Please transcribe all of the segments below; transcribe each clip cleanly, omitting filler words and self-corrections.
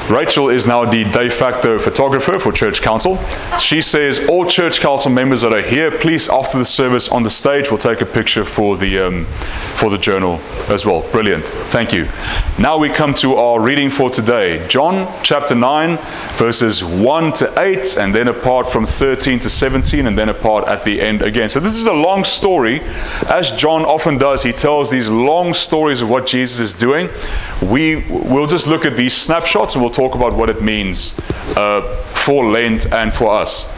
Rachel is now the de facto photographer for church council. She says, all church council members that are here, please after the service on the stage, we'll take a picture for the journal as well. Brilliant. Thank you. Now we come to our reading for today. John chapter 9, verses 1 to 8, and then a part from 13 to 17, and then a part at the end again. So this is a long story. As John often does, he tells these long stories of what Jesus is doing. We'll just look at these snapshots and we'll talk about what it means for Lent and for us.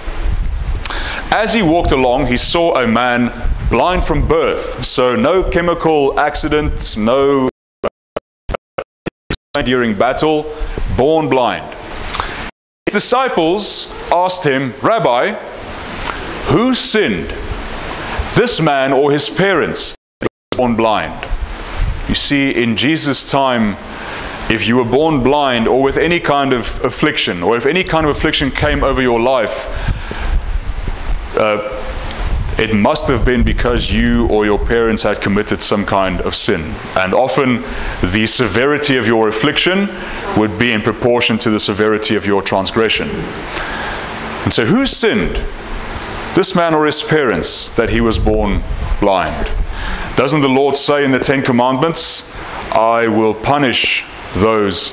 As he walked along, he saw a man blind from birth. So no chemical accident, no during battle, born blind. His disciples asked him, Rabbi, who sinned, this man or his parents, that he was born blind? You see, in Jesus' time, if you were born blind or with any kind of affliction, or if any kind of affliction came over your life, it must have been because you or your parents had committed some kind of sin. And often the severity of your affliction would be in proportion to the severity of your transgression. And so who sinned, this man or his parents, that he was born blind? Doesn't the Lord say in the Ten Commandments, I will punish those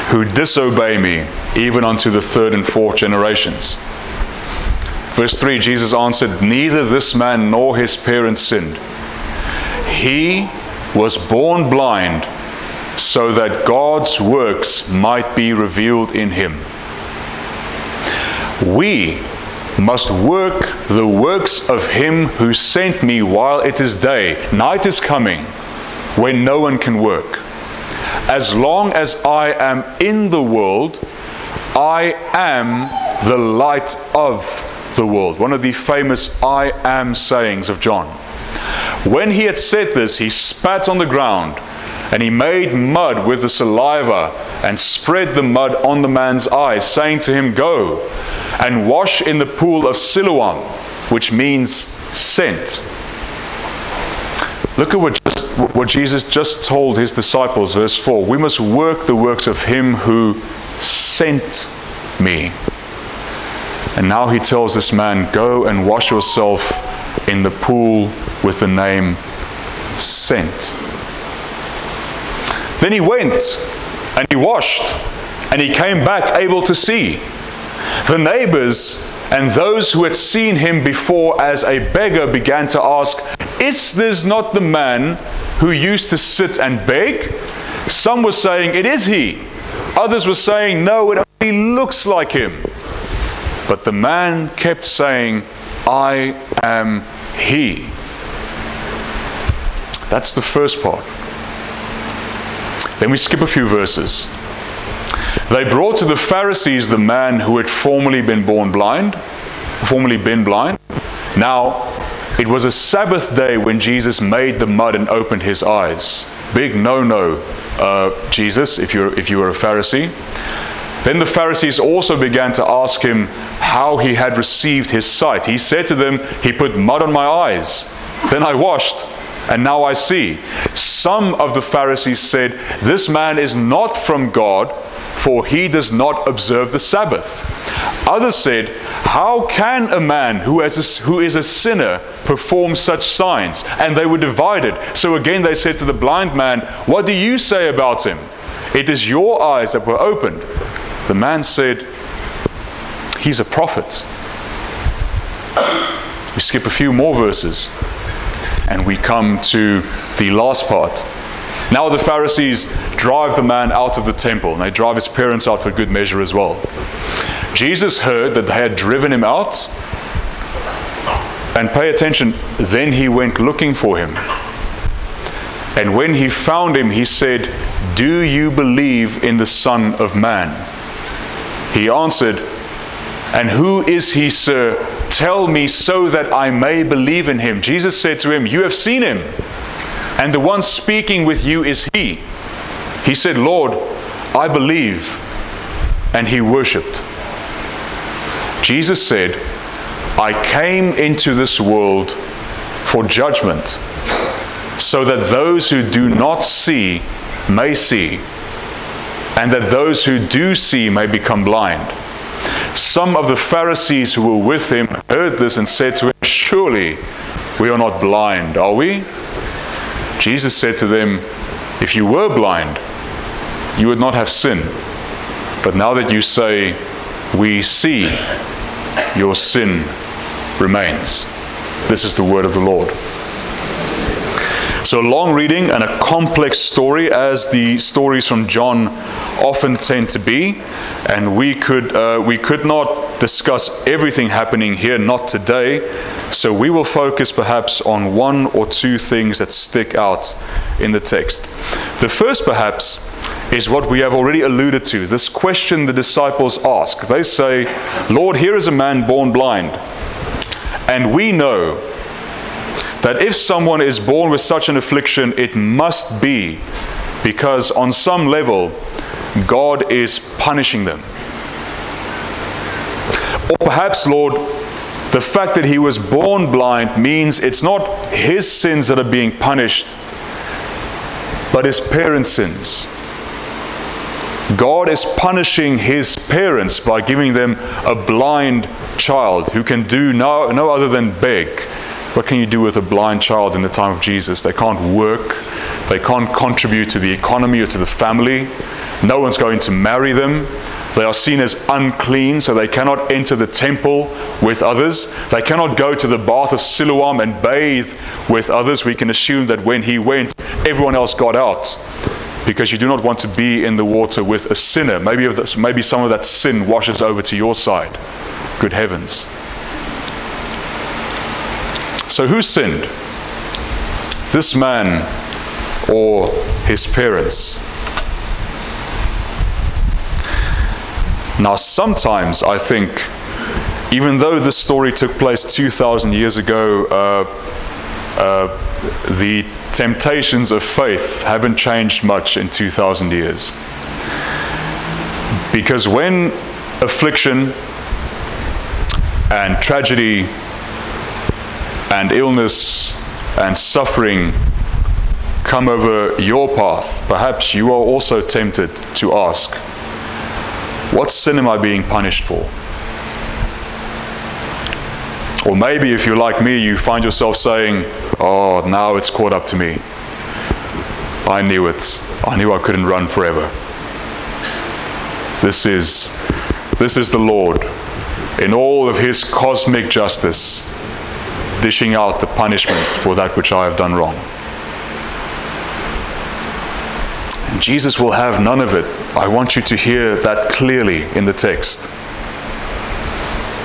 who disobey me, even unto the third and fourth generations? Verse 3, Jesus answered, neither this man nor his parents sinned. He was born blind so that God's works might be revealed in him. We must work the works of him who sent me while it is day. Night is coming when no one can work. As long as I am in the world, I am the light of the world. One of the famous I am sayings of John. When he had said this, he spat on the ground, and he made mud with the saliva and spread the mud on the man's eyes, saying to him, go and wash in the pool of Siloam, which means sent. Look at what Jesus just told his disciples, verse 4. We must work the works of him who sent me. And now he tells this man, go and wash yourself in the pool with the name sent. Then he went and he washed and he came back able to see. The neighbors and those who had seen him before as a beggar began to ask, is this not the man who used to sit and beg? Some were saying, it is he. Others were saying, no, it only looks like him. But the man kept saying, I am he. That's the first part. Then we skip a few verses. They brought to the Pharisees the man who had formerly been blind. Now, it was a Sabbath day when Jesus made the mud and opened his eyes. Big no-no, Jesus, if you were a Pharisee. Then the Pharisees also began to ask him how he had received his sight. He said to them, he put mud on my eyes. Then I washed, and now I see. Some of the Pharisees said, this man is not from God, for he does not observe the Sabbath. Others said, how can a man who is a sinner perform such signs? And they were divided. So again they said to the blind man, what do you say about him? It is your eyes that were opened. The man said, he's a prophet. We skip a few more verses and we come to the last part. Now the Pharisees drive the man out of the temple, and they drive his parents out for good measure as well. Jesus heard that they had driven him out, and pay attention, then he went looking for him. And when he found him, he said, do you believe in the Son of Man? He answered, and who is he, sir? Tell me so that I may believe in him. Jesus said to him, you have seen him, and the one speaking with you is he. He said, Lord, I believe. And he worshipped. Jesus said, I came into this world for judgment, so that those who do not see may see, and that those who do see may become blind. Some of the Pharisees who were with him heard this and said to him, surely we are not blind, are we? Jesus said to them, if you were blind, you would not have sin. But now that you say, we see, your sin remains. This is the word of the Lord. So a long reading and a complex story, as the stories from John often tend to be. And we could not discuss everything happening here, not today. So we will focus perhaps on one or two things that stick out in the text. The first perhaps is what we have already alluded to. This question the disciples ask. They say, Lord, here is a man born blind. And we know that if someone is born with such an affliction, it must be because on some level, God is punishing them. Or perhaps, Lord, the fact that he was born blind means it's not his sins that are being punished, but his parents' sins. God is punishing his parents by giving them a blind child who can do no other than beg. What can you do with a blind child in the time of Jesus? They can't work. They can't contribute to the economy or to the family. No one's going to marry them. They are seen as unclean, so they cannot enter the temple with others. They cannot go to the bath of Siloam and bathe with others. We can assume that when he went, everyone else got out, because you do not want to be in the water with a sinner. Maybe some of that sin washes over to your side. Good heavens. So who sinned? This man or his parents? Now sometimes I think, even though this story took place 2,000 years ago, the temptations of faith haven't changed much in 2,000 years. Because when affliction and tragedy and illness and suffering come over your path, perhaps you are also tempted to ask, what sin am I being punished for? Or maybe if you're like me, you find yourself saying, oh, now it's caught up to me. I knew it. I knew I couldn't run forever. This is the Lord in all of his cosmic justice, dishing out the punishment for that which I have done wrong. And Jesus will have none of it. I want you to hear that clearly in the text.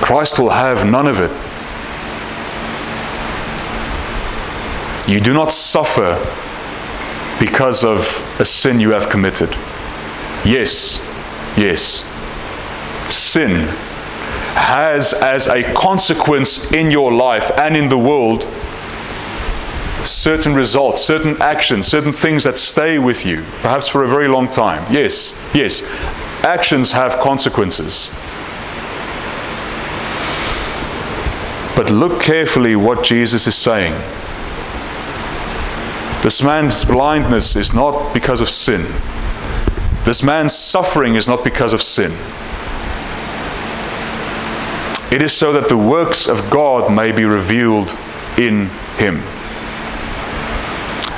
Christ will have none of it. You do not suffer because of a sin you have committed. Yes, sin has as a consequence in your life and in the world certain results, certain actions, certain things that stay with you, perhaps for a very long time. Yes, actions have consequences. But look carefully what Jesus is saying. This man's blindness is not because of sin. This man's suffering is not because of sin. It is so that the works of God may be revealed in him.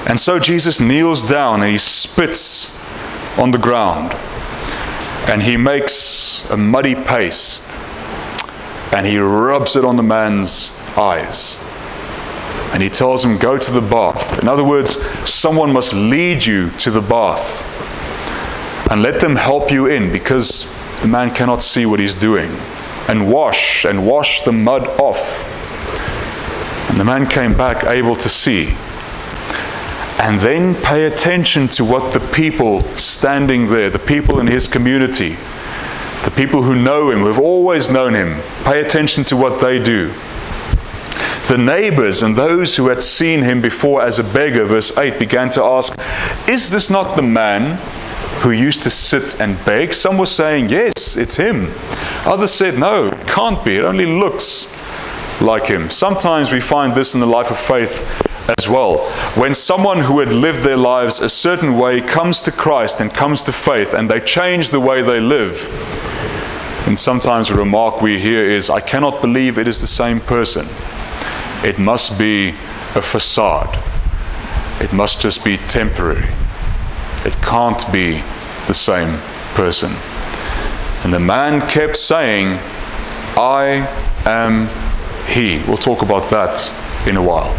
And so Jesus kneels down and he spits on the ground and he makes a muddy paste and he rubs it on the man's eyes. And he tells him, go to the bath. In other words, someone must lead you to the bath and let them help you in, because the man cannot see what he's doing. And wash the mud off. And the man came back able to see. And then pay attention to what the people standing there, the people in his community, the people who know him, who have always known him, pay attention to what they do. The neighbors and those who had seen him before as a beggar, verse 8, began to ask, is this not the man who used to sit and beg? Some were saying, yes, it's him. Others said, no, it can't be. It only looks like him. Sometimes we find this in the life of faith as well. When someone who had lived their lives a certain way comes to Christ and comes to faith, and they change the way they live, and sometimes a remark we hear is, "I cannot believe it is the same person." It must be a facade. It must just be temporary. It can't be the same person. And the man kept saying, "I am he." We'll talk about that in a while.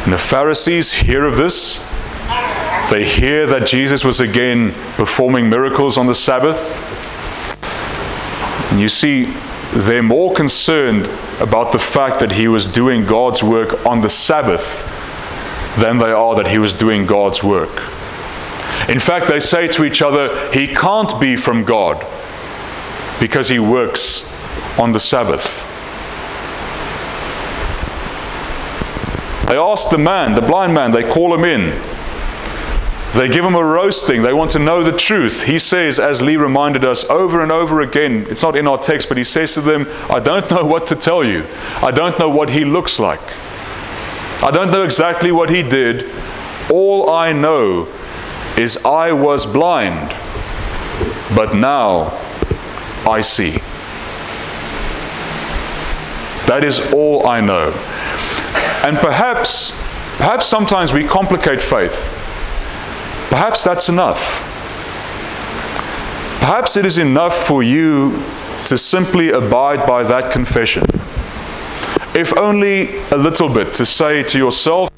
And the Pharisees hear of this. They hear that Jesus was again performing miracles on the Sabbath. And you see, they're more concerned about the fact that he was doing God's work on the Sabbath than they are that he was doing God's work. In fact, they say to each other, "He can't be from God because he works on the Sabbath." They ask the man, the blind man, they call him in. They give him a roasting. They want to know the truth. He says, as Lee reminded us over and over again, it's not in our text, but he says to them, "I don't know what to tell you. I don't know what he looks like. I don't know exactly what he did. All I know is I was blind, but now I see." That is all I know. And perhaps sometimes we complicate faith. Perhaps that's enough. Perhaps it is enough for you to simply abide by that confession. If only a little bit, to say to yourself,